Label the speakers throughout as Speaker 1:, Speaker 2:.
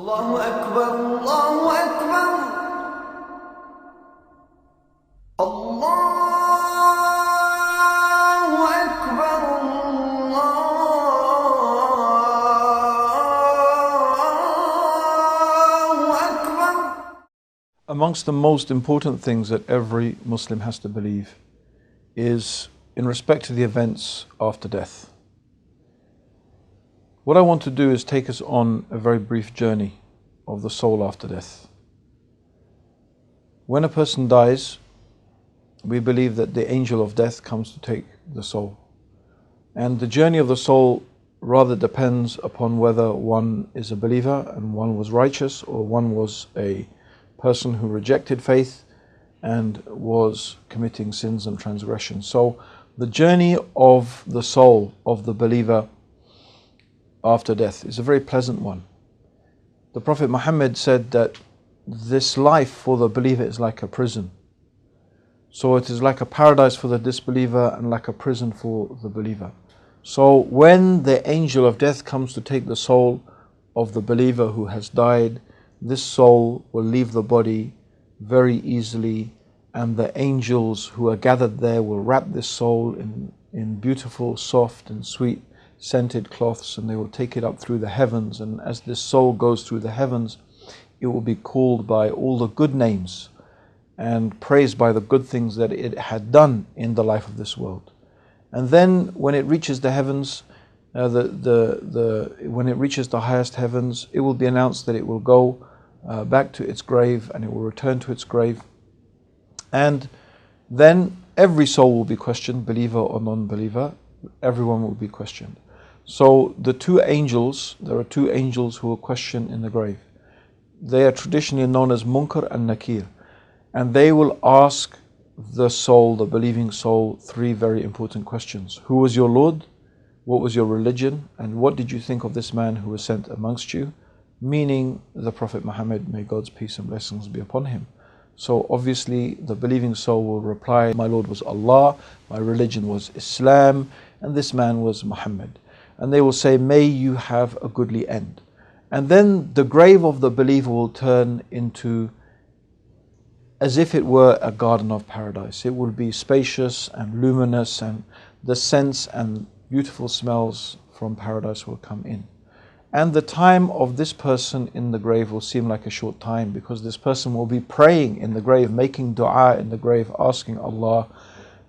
Speaker 1: الله أكبر الله أكبر الله أكبر الله أكبر.
Speaker 2: Amongst the most important things that every Muslim has to believe is in respect to the events after death. What I want to do is take us on a very brief journey of the soul after death. When a person dies, we believe that the angel of death comes to take the soul. And the journey of the soul rather depends upon whether one is a believer and one was righteous, or one was a person who rejected faith and was committing sins and transgressions. So the journey of the soul of the believer after death is a very pleasant one. The Prophet Muhammad said that this life for the believer is like a prison. So it is like a paradise for the disbeliever and like a prison for the believer. So when the angel of death comes to take the soul of the believer who has died, this soul will leave the body very easily, and the angels who are gathered there will wrap this soul in beautiful, soft and sweet scented cloths, and they will take it up through the heavens. And as this soul goes through the heavens, it will be called by all the good names and praised by the good things that it had done in the life of this world. And then when it reaches the heavens, when it reaches the highest heavens, it will be announced that it will go back to its grave, and it will return to its grave. And then every soul will be questioned, believer or non-believer. Everyone will be questioned. So the two angels, there are two angels who will question in the grave. They are traditionally known as Munkar and Nakir. And they will ask the soul, the believing soul, three very important questions. Who was your Lord? What was your religion? And what did you think of this man who was sent amongst you? Meaning the Prophet Muhammad, may God's peace and blessings be upon him. So obviously the believing soul will reply, my Lord was Allah, my religion was Islam, and this man was Muhammad. And they will say, may you have a goodly end. And then the grave of the believer will turn into as if it were a garden of paradise. It will be spacious and luminous, and the scents and beautiful smells from paradise will come in. And the time of this person in the grave will seem like a short time, because this person will be praying in the grave, making dua in the grave, asking Allah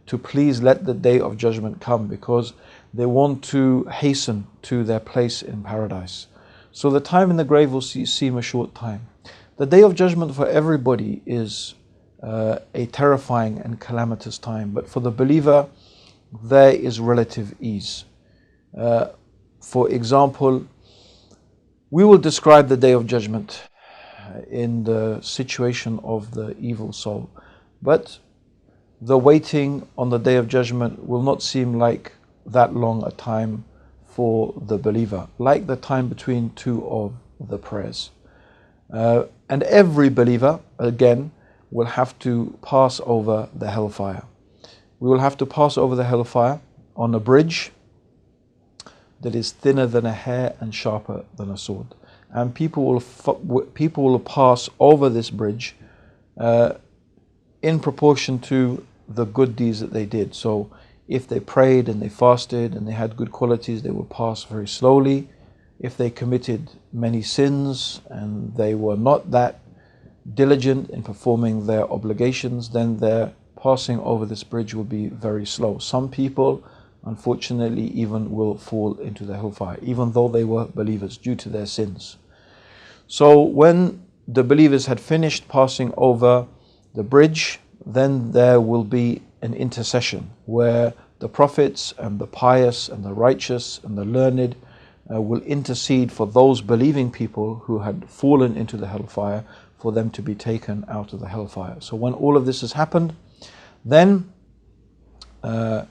Speaker 2: to please let the day of judgment come, because they want to hasten to their place in paradise. So the time in the grave will seem a short time. The day of judgment for everybody is a terrifying and calamitous time, but for the believer there is relative ease. For example, we will describe the day of judgment in the situation of the evil soul, but the waiting on the day of judgment will not seem like that long a time for the believer, like the time between two of the prayers. And every believer, again, will have to pass over the hellfire. We will have to pass over the hellfire on a bridge that is thinner than a hair and sharper than a sword. And people will pass over this bridge in proportion to the good deeds that they did. So if they prayed and they fasted and they had good qualities, they will pass very slowly. If they committed many sins and they were not that diligent in performing their obligations, then their passing over this bridge will be very slow. Some people, unfortunately, even will fall into the hellfire, even though they were believers, due to their sins. So when the believers had finished passing over the bridge, then there will be an intercession where the prophets and the pious and the righteous and the learned will intercede for those believing people who had fallen into the hellfire, for them to be taken out of the hellfire. So when all of this has happened, then the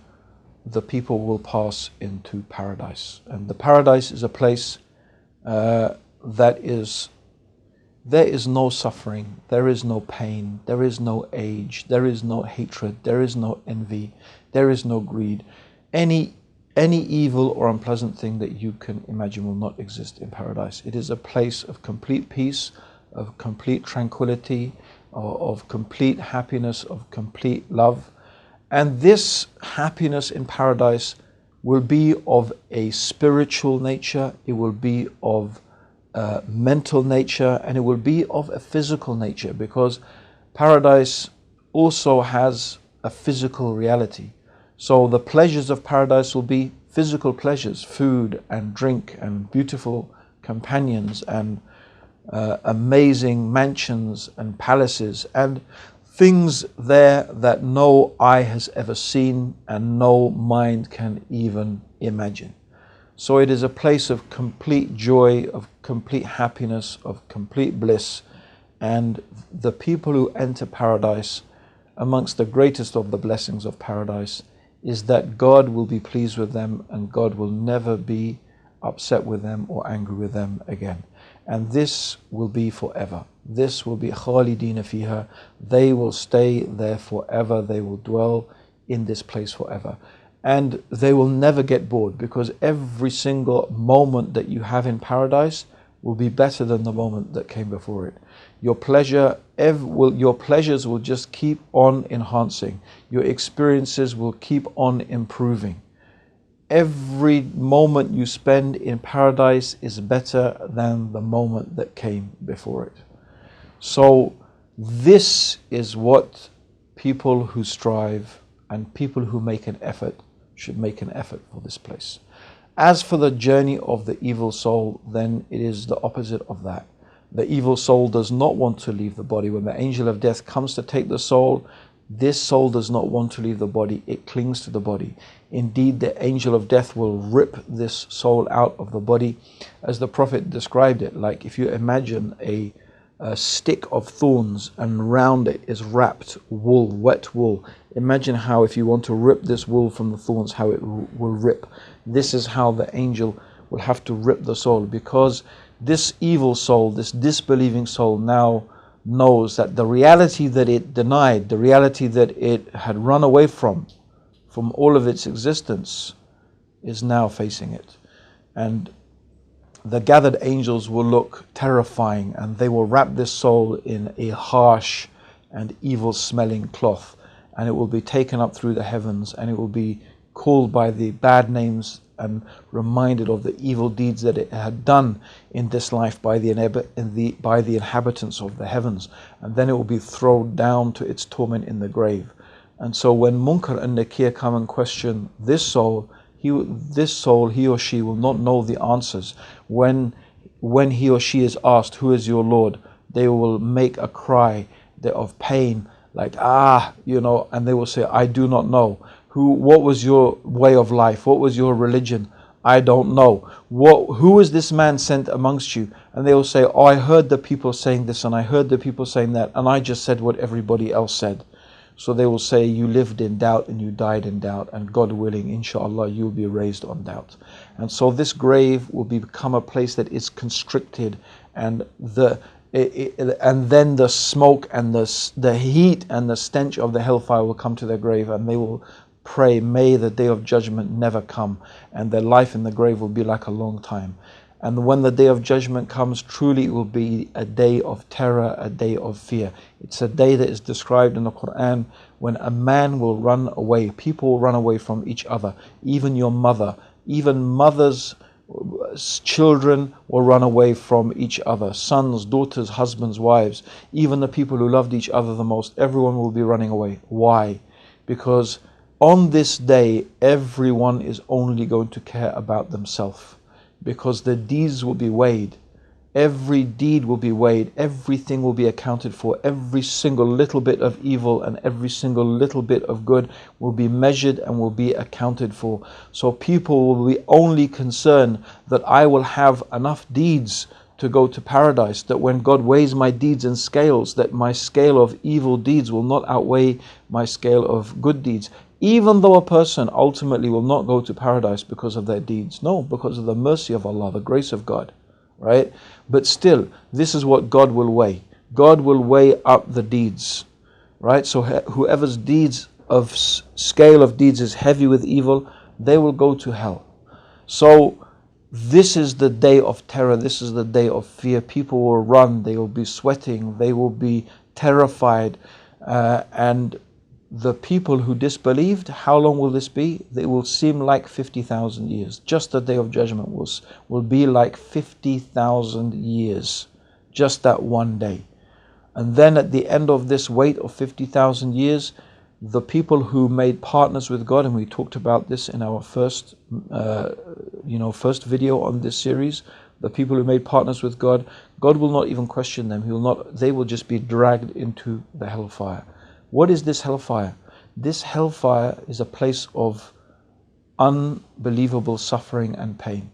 Speaker 2: people will pass into paradise. And the paradise is a place there is no suffering, there is no pain, there is no age, there is no hatred, there is no envy, there is no greed. Any any evil or unpleasant thing that you can imagine will not exist in paradise. It is a place of complete peace, of complete tranquility, of complete happiness, of complete love. And this happiness in paradise will be of a spiritual nature, it will be of mental nature, and it will be of a physical nature, because paradise also has a physical reality. So the pleasures of paradise will be physical pleasures, food and drink and beautiful companions and amazing mansions and palaces and things there that no eye has ever seen and no mind can even imagine. So it is a place of complete joy, of complete happiness, of complete bliss. And the people who enter paradise, amongst the greatest of the blessings of paradise, is that God will be pleased with them and God will never be upset with them or angry with them again. And this will be forever. This will be khalidina fiha. They will stay there forever. They will dwell in this place forever. And they will never get bored, because every single moment that you have in paradise will be better than the moment that came before it. Your pleasures will just keep on enhancing. Your experiences will keep on improving. Every moment you spend in paradise is better than the moment that came before it. So this is what people who strive and people who make an effort should make an effort for this place. As for the journey of the evil soul, then it is the opposite of that. The evil soul does not want to leave the body. When the angel of death comes to take the soul, this soul does not want to leave the body. It clings to the body. Indeed, the angel of death will rip this soul out of the body, as the Prophet described it. Like if you imagine a stick of thorns and round it is wrapped wool, wet wool. Imagine how if you want to rip this wool from the thorns, how it will rip. This is how the angel will have to rip the soul, because this evil soul, this disbelieving soul, now knows that the reality that it denied, the reality that it had run away from all of its existence, is now facing it. And the gathered angels will look terrifying, and they will wrap this soul in a harsh and evil smelling cloth, and it will be taken up through the heavens, and it will be called by the bad names and reminded of the evil deeds that it had done in this life by the inhabitants of the heavens, and then it will be thrown down to its torment in the grave. And so when Munkar and Nakir come and question this soul, he or she will not know the answers. When he or she is asked, "Who is your Lord?" they will make a cry of pain, like and they will say, "I do not know." What was your way of life? What was your religion? I don't know. Who is this man sent amongst you? And they will say, "Oh, I heard the people saying this and I heard the people saying that, and I just said what everybody else said." So they will say, "You lived in doubt and you died in doubt, and God willing, inshallah, you will be raised on doubt." And so this grave will become a place that is constricted, and then the smoke and the heat and the stench of the hellfire will come to their grave, and they will pray, "May the day of judgment never come," and their life in the grave will be like a long time. And when the day of judgment comes, truly it will be a day of terror, a day of fear. It's a day that is described in the Quran when a man will run away. People will run away from each other. Even your mother, even mothers, children will run away from each other. Sons, daughters, husbands, wives, even the people who loved each other the most, everyone will be running away. Why? Because on this day, everyone is only going to care about themselves. Because the deeds will be weighed. Every deed will be weighed. Everything will be accounted for. Every single little bit of evil and every single little bit of good will be measured and will be accounted for. So people will be only concerned that I will have enough deeds to go to paradise, that when God weighs my deeds in scales, that my scale of evil deeds will not outweigh my scale of good deeds. Even though a person ultimately will not go to paradise because of their deeds. No, because of the mercy of Allah, the grace of God, right? But still, this is what God will weigh. God will weigh up the deeds, right? So whoever's deeds of scale of deeds is heavy with evil, they will go to hell. So this is the day of terror, this is the day of fear. People will run, they will be sweating, they will be terrified. And the people who disbelieved, how long will this be? It will seem like 50,000 years. Just the day of judgment will be like 50,000 years. Just that one day. And then at the end of this wait of 50,000 years, the people who made partners with God, and we talked about this in our first video on this series, the people who made partners with God, God will not even question them. They will just be dragged into the hellfire. What is this hellfire? This hellfire is a place of unbelievable suffering and pain.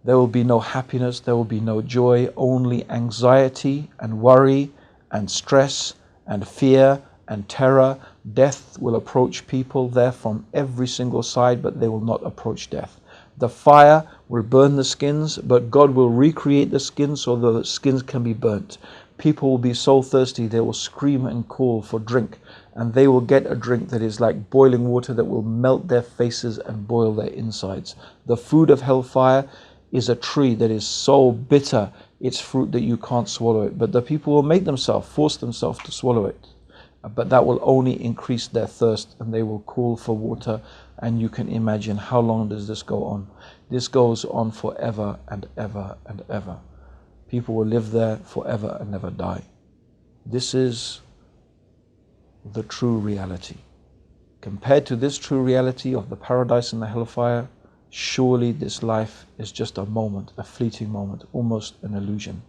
Speaker 2: There will be no happiness, there will be no joy, only anxiety and worry and stress and fear and terror. Death will approach people there from every single side, but they will not approach death. The fire will burn the skins, but God will recreate the skins so the skins can be burnt. People will be so thirsty, they will scream and call for drink, and they will get a drink that is like boiling water that will melt their faces and boil their insides. The food of hellfire is a tree that is so bitter, its fruit, that you can't swallow it. But the people will force themselves to swallow it. But that will only increase their thirst, and they will call for water. And you can imagine, how long does this go on? This goes on forever and ever and ever. People will live there forever and never die. This is the true reality. Compared to this true reality of the paradise and the hellfire, surely this life is just a moment, a fleeting moment, almost an illusion.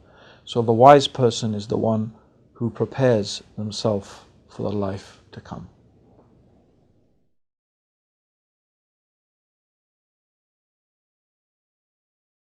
Speaker 2: So the wise person is the one who prepares themselves for the life to come.